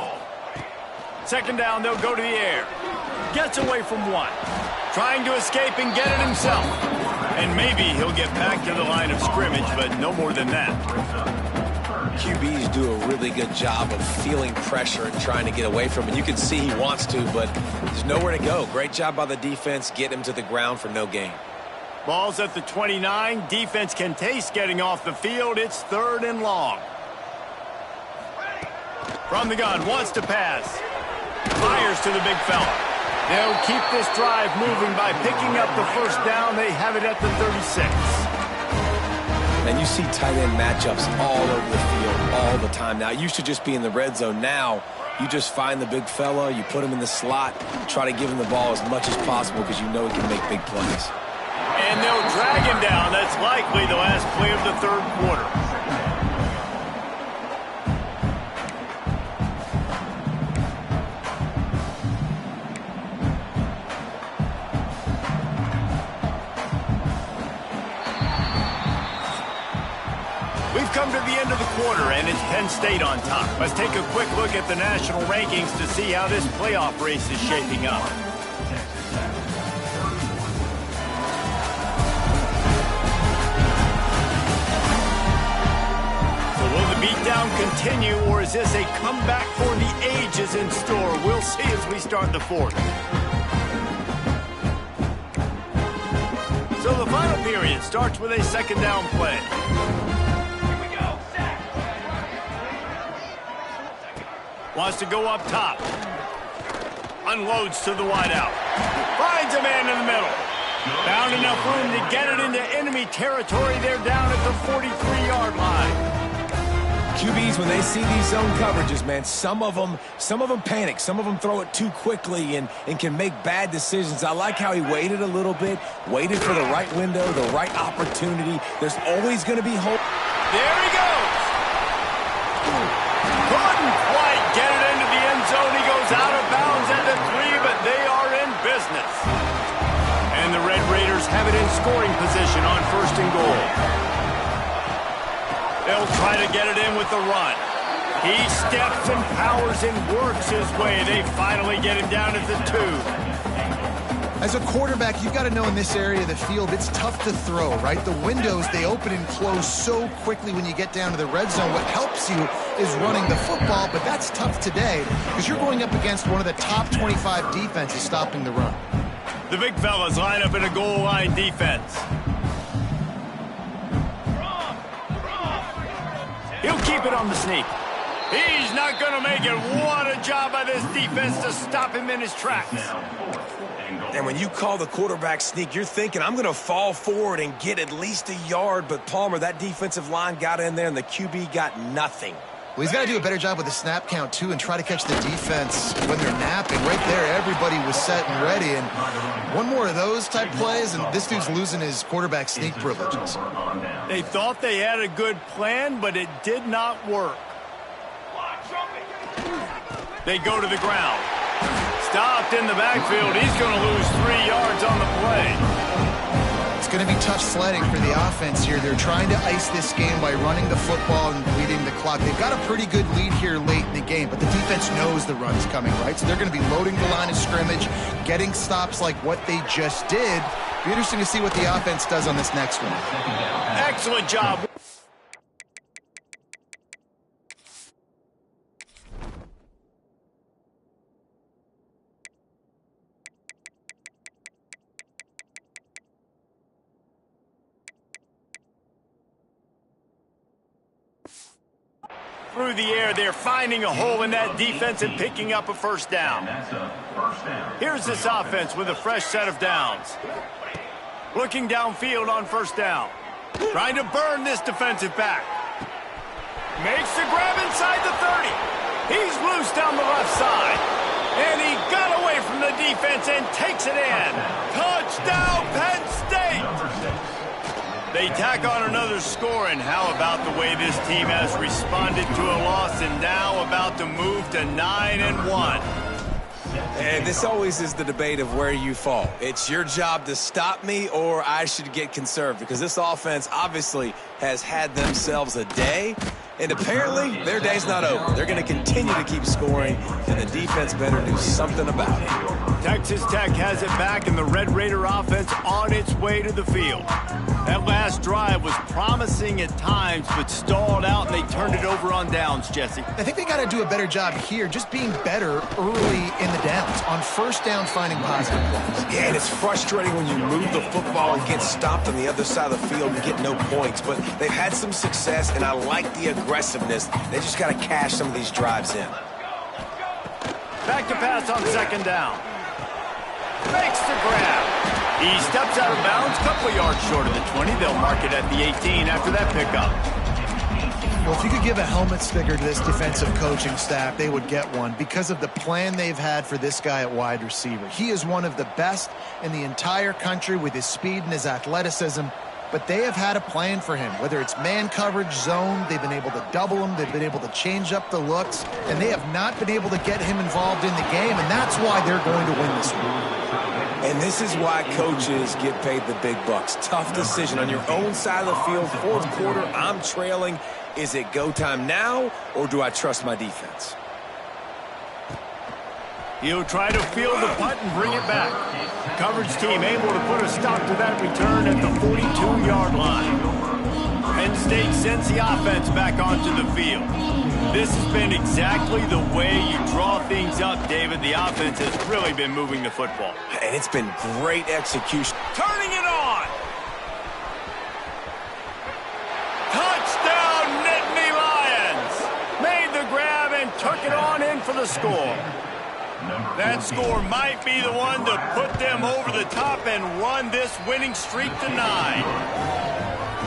Second down, they'll go to the air. Gets away from 1. Trying to escape and get it himself. And maybe he'll get back to the line of scrimmage, but no more than that. QBs do a really good job of feeling pressure and trying to get away from it. You can see he wants to, but there's nowhere to go. Great job by the defense, get him to the ground for no gain. Ball's at the 29. Defense can taste getting off the field. It's 3rd and long. From the gun, wants to pass. Fires to the big fella. They'll keep this drive moving by picking up the first down. They have it at the 36. And you see tight end matchups all over the field all the time. Now, it used to just be in the red zone. Now, you just find the big fella, you put him in the slot, try to give him the ball as much as possible because you know he can make big plays. And they'll drag him down. That's likely the last play of the 3rd quarter. Come to the end of the quarter, and it's Penn State on top. Let's take a quick look at the national rankings to see how this playoff race is shaping up. So will the beatdown continue, or is this a comeback for the ages in store? We'll see as we start the 4th. So the final period starts with a 2nd down play. Wants to go up top. Unloads to the wideout. Finds a man in the middle. Found enough room to get it into enemy territory. They're down at the 43-yard line. QBs, when they see these zone coverages, man, some of them panic. Some of them throw it too quickly and can make bad decisions. I like how he waited a little bit, waited for the right window, the right opportunity. There's always going to be hope. There he goes. Couldn't quite get it into the end zone. He goes out of bounds at the 3, but they are in business. And the Red Raiders have it in scoring position on 1st and goal. They'll try to get it in with the run. He steps and powers and works his way. They finally get him down at the 2. As a quarterback, you've got to know in this area of the field, it's tough to throw, right? The windows, they open and close so quickly when you get down to the red zone. What helps you is running the football, but that's tough today because you're going up against one of the top 25 defenses stopping the run. The big fellas line up in a goal line defense. He'll keep it on the sneak. He's not going to make it. What a job by this defense to stop him in his tracks. And when you call the quarterback sneak, you're thinking, I'm going to fall forward and get at least a yard. But, Palmer, that defensive line got in there, and the QB got nothing. Well, he's got to do a better job with the snap count, too, and try to catch the defense when they're napping. Right there, everybody was set and ready. And one more of those type plays, and this dude's losing his quarterback sneak privileges. They thought they had a good plan, but it did not work. They go to the ground. Stopped in the backfield. He's going to lose 3 yards on the play. It's going to be tough sledding for the offense here. They're trying to ice this game by running the football and bleeding the clock. They've got a pretty good lead here late in the game, but the defense knows the run's coming, right? So they're going to be loading the line of scrimmage, getting stops like what they just did. Be interesting to see what the offense does on this next one. Excellent job. Through the air, they're finding a hole in that defense and picking up a first down. Here's this offense with a fresh set of downs. Looking downfield on first down. Trying to burn this defensive back. Makes the grab inside the 30. He's loose down the left side. And he got away from the defense and takes it in. Touchdown, Penn State! They tack on another score, and how about the way this team has responded to a loss and now about to move to 9-1. And this always is the debate of where you fall. It's your job to stop me, or I should get conserved, because this offense obviously has had themselves a day, and apparently their day's not over. They're going to continue to keep scoring, and the defense better do something about it. Texas Tech has it back, and the Red Raider offense on its way to the field. That last drive was promising at times, but stalled out, and they turned it over on downs, Jesse. I think they got to do a better job here, just being better early in the downs. On first down, finding positive plays. Yeah, and it's frustrating when you move the football and get stopped on the other side of the field and get no points. But they've had some success, and I like the aggressiveness. They just got to cash some of these drives in. Back to pass on second down. Makes the grab. He steps out of bounds, couple of yards short of the 20. They'll mark it at the 18 after that pickup. Well, if you could give a helmet sticker to this defensive coaching staff, they would get one because of the plan they've had for this guy at wide receiver. He is one of the best in the entire country with his speed and his athleticism, but they have had a plan for him. Whether it's man coverage, zone, they've been able to double him, they've been able to change up the looks, and they have not been able to get him involved in the game, and that's why they're going to win this one. And this is why coaches get paid the big bucks. Tough decision on your own side of the field. Fourth quarter, I'm trailing. Is it go time now, or do I trust my defense? He'll try to field the punt and bring it back. Coverage team able to put a stop to that return at the 42-yard line. Penn State sends the offense back onto the field. This has been exactly the way you draw things up, David. The offense has really been moving the football. And it's been great execution. Turning it on! Touchdown, Nittany Lions! Made the grab and took it on in for the score. That score might be the one to put them over the top and run this winning streak to 9.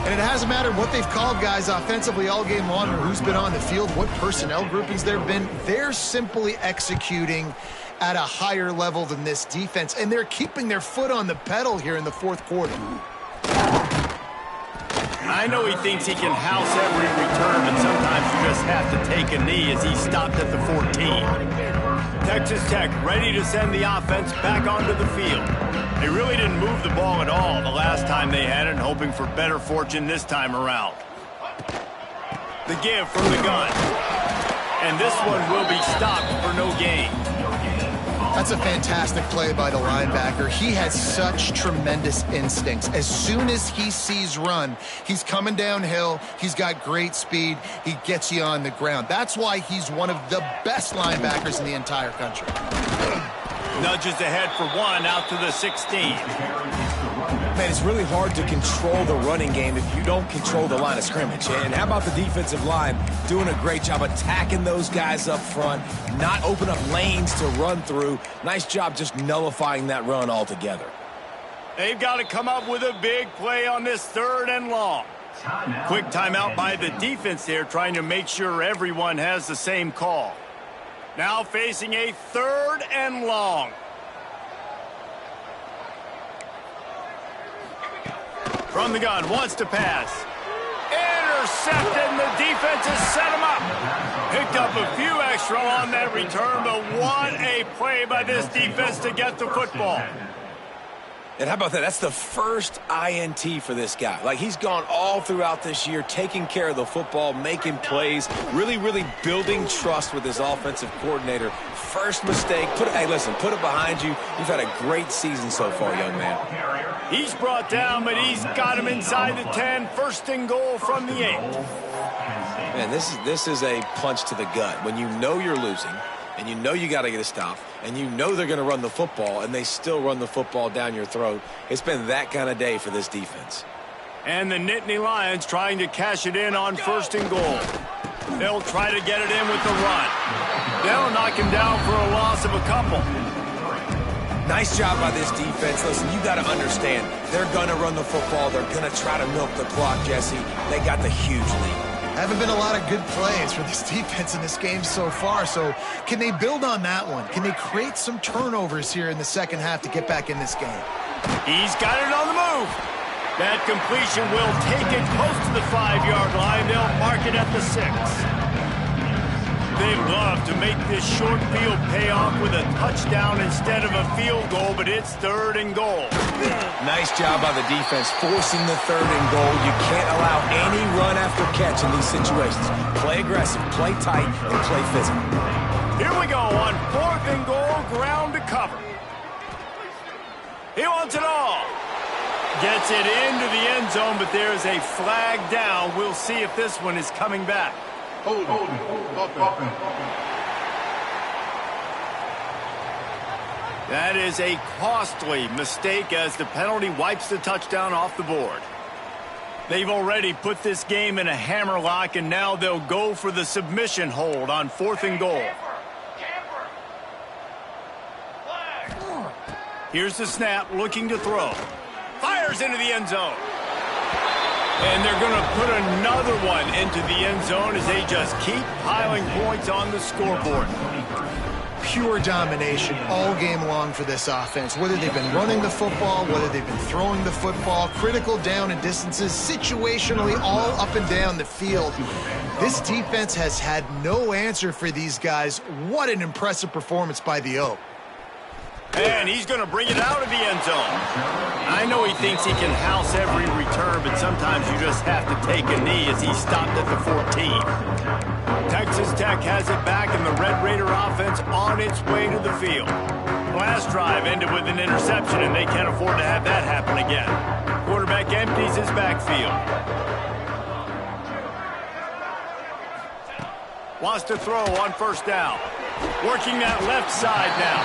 And it hasn't mattered what they've called guys offensively all game long or who's been on the field, what personnel groupings there have been. They're simply executing at a higher level than this defense, and they're keeping their foot on the pedal here in the fourth quarter. I know he thinks he can house every return, but sometimes you just have to take a knee as he stopped at the 14. Texas Tech ready to send the offense back onto the field. They really didn't move the ball at all the last time they had it, hoping for better fortune this time around. The give from the gun. And this one will be stopped for no gain. That's a fantastic play by the linebacker. He has such tremendous instincts. As soon as he sees run, he's coming downhill. He's got great speed. He gets you on the ground. That's why he's one of the best linebackers in the entire country. Nudges ahead for one out to the 16. Man, it's really hard to control the running game if you don't control the line of scrimmage. And how about the defensive line doing a great job attacking those guys up front, not open up lanes to run through. Nice job just nullifying that run altogether. They've got to come up with a big play on this 3rd and long. Quick timeout by the defense there, trying to make sure everyone has the same call. Now facing a 3rd and long. From the gun, wants to pass. Intercepted, and the defense has set him up. Picked up a few extra on that return, but what a play by this defense to get the football. And how about that? That's the first INT for this guy. Like, he's gone all throughout this year, taking care of the football, making plays, really, really building trust with his offensive coordinator. First mistake. Hey, listen, put it behind you. You've had a great season so far, young man. He's brought down, but he's got him inside the 10. First and goal from the 8. Man, this is a punch to the gut. When you know you're losing, and you know you got to get a stop, and you know they're going to run the football, and they still run the football down your throat. It's been that kind of day for this defense. And the Nittany Lions trying to cash it in on first and goal. They'll try to get it in with the run. They'll knock him down for a loss of a couple. Nice job by this defense. Listen, you got to understand, they're going to run the football. They're going to try to milk the clock, Jesse. They got the huge lead. Haven't been a lot of good plays for this defense in this game so far, so can they build on that one? Can they create some turnovers here in the second half to get back in this game? He's got it on the move. That completion will take it close to the 5-yard line. They'll mark it at the 6. They love to make this short field pay off with a touchdown instead of a field goal, but it's third and goal. Nice job by the defense forcing the third and goal. You can't allow any run after catch in these situations. Play aggressive, play tight, and play physical. Here we go on fourth and goal, ground to cover. He wants it all. Gets it into the end zone, but there's a flag down. We'll see if this one is coming back. That is a costly mistake as the penalty wipes the touchdown off the board. They've already put this game in a hammerlock, and now they'll go for the submission hold on fourth and goal. Here's the snap, looking to throw. Fires into the end zone. And they're going to put another one into the end zone as they just keep piling points on the scoreboard. Pure domination all game long for this offense. Whether they've been running the football, whether they've been throwing the football, critical down and distances, situationally all up and down the field. This defense has had no answer for these guys. What an impressive performance by the Oak. And he's going to bring it out of the end zone. I know he thinks he can house every return, but sometimes you just have to take a knee as he's stopped at the 14. Texas Tech has it back, and the Red Raider offense on its way to the field. Last drive ended with an interception, and they can't afford to have that happen again. Quarterback empties his backfield. Wants to throw on first down. Working that left side now.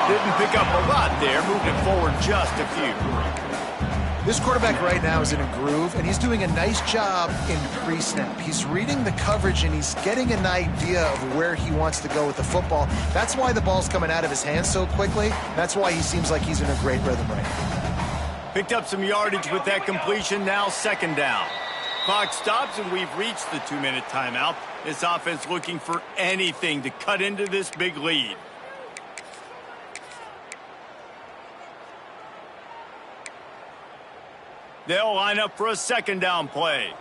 Didn't pick up a lot there, moving it forward just a few. This quarterback right now is in a groove, and he's doing a nice job in pre-snap. He's reading the coverage, and he's getting an idea of where he wants to go with the football. That's why the ball's coming out of his hands so quickly. That's why he seems like he's in a great rhythm right now. Picked up some yardage with that completion, now second down. Clock stops, and we've reached the 2-minute timeout. This offense looking for anything to cut into this big lead. They'll line up for a second down play.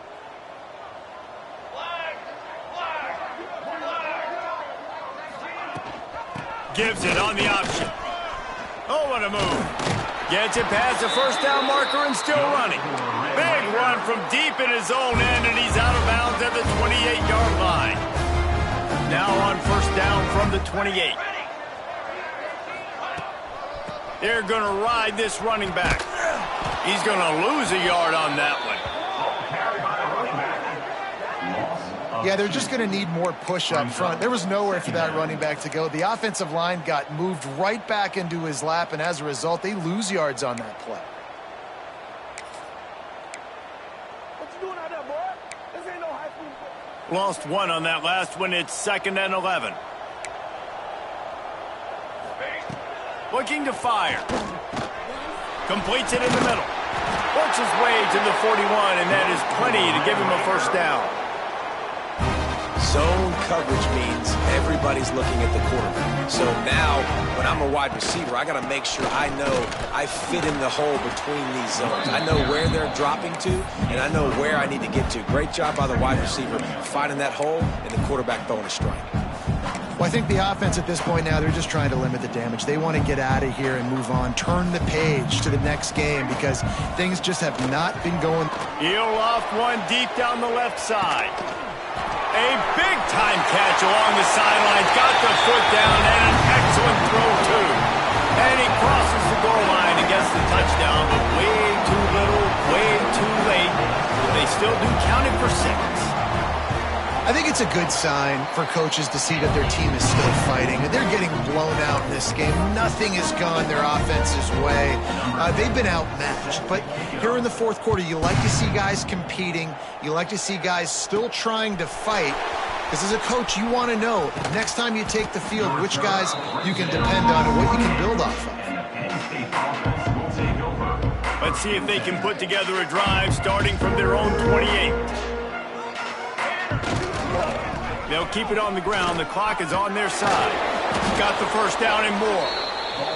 Gives it on the option. Oh, what a move. Gets it past the first down marker and still running. Big run from deep in his own end, and he's out of bounds at the 28-yard line. Now on first down from the 28. They're going to ride this running back. He's going to lose a yard on that one. Yeah, they're just going to need more push up front. There was nowhere for that running back to go. The offensive line got moved right back into his lap, and as a result, they lose yards on that play. What you doing out there, boy? This ain't no high school football. Lost one on that last one. It's 2nd and 11. Looking to fire. Completes it in the middle. Works his way to the 41, and that is plenty to give him a first down. Zone coverage means everybody's looking at the quarterback. So now, when I'm a wide receiver, I got to make sure I know I fit in the hole between these zones. I know where they're dropping to, and I know where I need to get to. Great job by the wide receiver finding that hole, and the quarterback throwing a strike. Well, I think the offense at this point now, they're just trying to limit the damage. They want to get out of here and move on, turn the page to the next game because things just have not been going. He'll loft one deep down the left side. A big-time catch along the sidelines. Got the foot down and an excellent throw, too. And he crosses the goal line and gets the touchdown, but way too little, way too late. They still do count it for 6. I think it's a good sign for coaches to see that their team is still fighting. They're getting blown out in this game. Nothing has gone their offense's way. They've been outmatched. But here in the fourth quarter, you like to see guys competing. You like to see guys still trying to fight. Because as a coach, you want to know, next time you take the field, which guys you can depend on and what you can build off of. Let's see if they can put together a drive starting from their own 28. They'll keep it on the ground. The clock is on their side. Got the first down and more.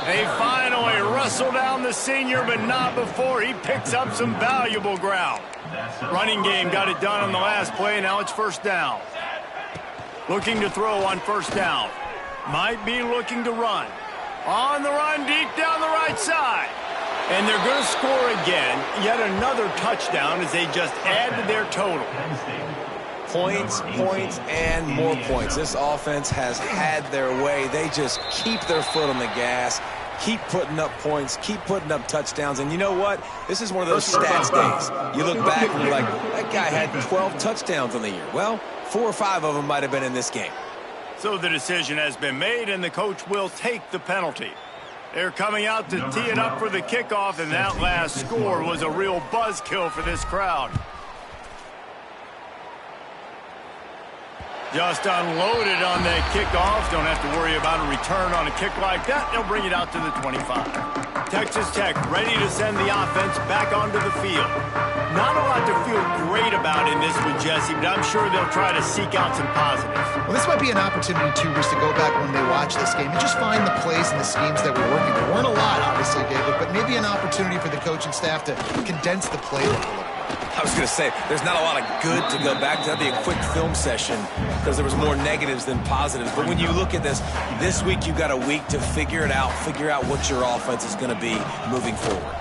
They finally wrestle down the senior, but not before he picks up some valuable ground. Running game got it done on the last play. Now it's first down. Looking to throw on first down. Might be looking to run. On the run, deep down the right side. And they're going to score again. Yet another touchdown as they just add to their total. Points, points, and more points. This offense has had their way. They just keep their foot on the gas, keep putting up points, keep putting up touchdowns. And you know what? This is one of those stats days. You look back and you're like, that guy had 12 touchdowns on the year. Well, 4 or 5 of them might have been in this game. So the decision has been made, and the coach will take the penalty. They're coming out to tee it up for the kickoff, and that last score was a real buzzkill for this crowd. Just unloaded on the kickoff. Don't have to worry about a return on a kick like that. They'll bring it out to the 25. Texas Tech ready to send the offense back onto the field. Not a lot to feel great about in this with Jesse, but I'm sure they'll try to seek out some positives. Well, this might be an opportunity, too, Bruce, to go back when they watch this game and just find the plays and the schemes that were working. There weren't a lot, obviously, David, but maybe an opportunity for the coaching staff to condense the playbook a little bit. I was going to say, there's not a lot of good to go back to. That'd be a quick film session because there was more negatives than positives. But when you look at this week you've got a week to figure it out, figure out what your offense is going to be moving forward.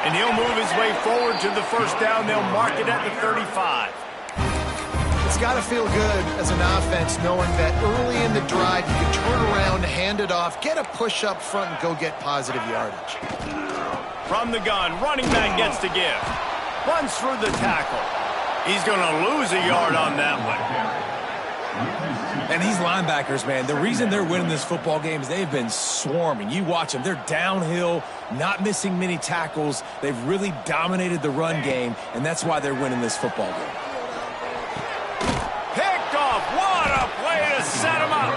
And he'll move his way forward to the first down. They'll mark it at the 35. It's got to feel good as an offense knowing that early in the drive you can turn around, hand it off, get a push up front, and go get positive yardage. From the gun, running back gets to give. Runs through the tackle. He's going to lose a yard on that one. And these linebackers, man, the reason they're winning this football game is they've been swarming. You watch them. They're downhill, not missing many tackles. They've really dominated the run game, and that's why they're winning this football game. Picked off. What a play to set him up.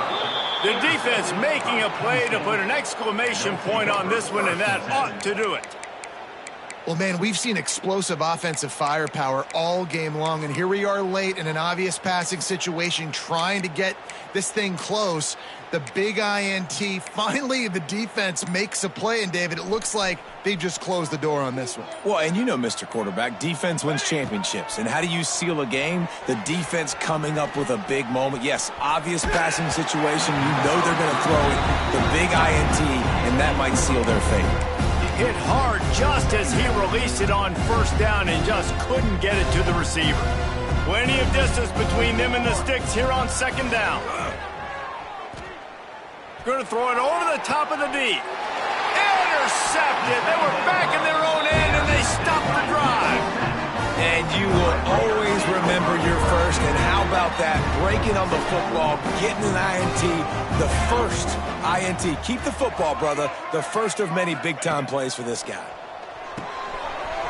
The defense making a play to put an exclamation point on this one, and that ought to do it. Well, man, we've seen explosive offensive firepower all game long, and here we are late in an obvious passing situation trying to get this thing close. The big INT, finally the defense makes a play, and David, it looks like they just closed the door on this one. Well, and you know, Mr. Quarterback, defense wins championships. And how do you seal a game? The defense coming up with a big moment. Yes, obvious passing situation. You know they're going to throw it. The big INT, and that might seal their fate. Hit hard just as he released it on first down and just couldn't get it to the receiver. Plenty of distance between them and the sticks here on second down. Going to throw it over the top of the D. Intercepted. They were back in their own end and they stopped the drive. And you will always remember your first. And how about that? Breaking on the football, getting an INT, the first INT. Keep the football, brother. The first of many big-time plays for this guy.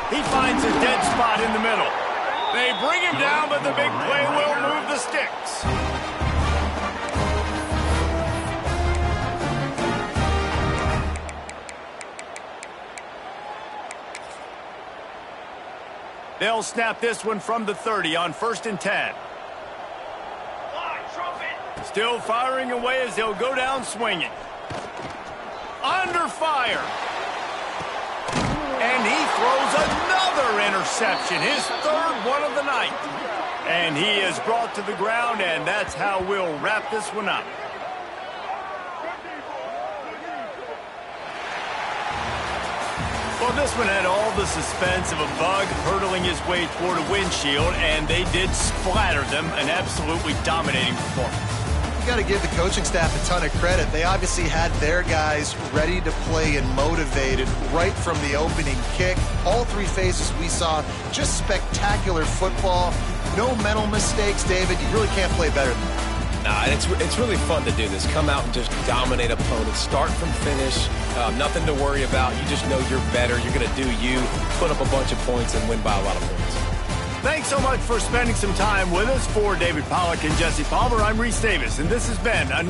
He finds a dead spot in the middle. They bring him down, but the big play will move the sticks. They'll snap this one from the 30 on 1st and 10. Still firing away as they'll go down swinging. Under fire. And he throws another interception, his third one of the night. And he is brought to the ground, and that's how we'll wrap this one up. Well, this one had all the suspense of a bug hurtling his way toward a windshield, and they did splatter them, an absolutely dominating performance. You got to give the coaching staff a ton of credit. They obviously had their guys ready to play and motivated right from the opening kick. All three phases we saw, just spectacular football. No mental mistakes, David. You really can't play better than that. Nah, it's really fun to do this. Come out and just dominate opponents. Start from finish. Nothing to worry about. You just know you're better. You're going to do you, put up a bunch of points, and win by a lot of points. Thanks so much for spending some time with us. For David Pollack and Jesse Palmer, I'm Reese Davis, and this has been another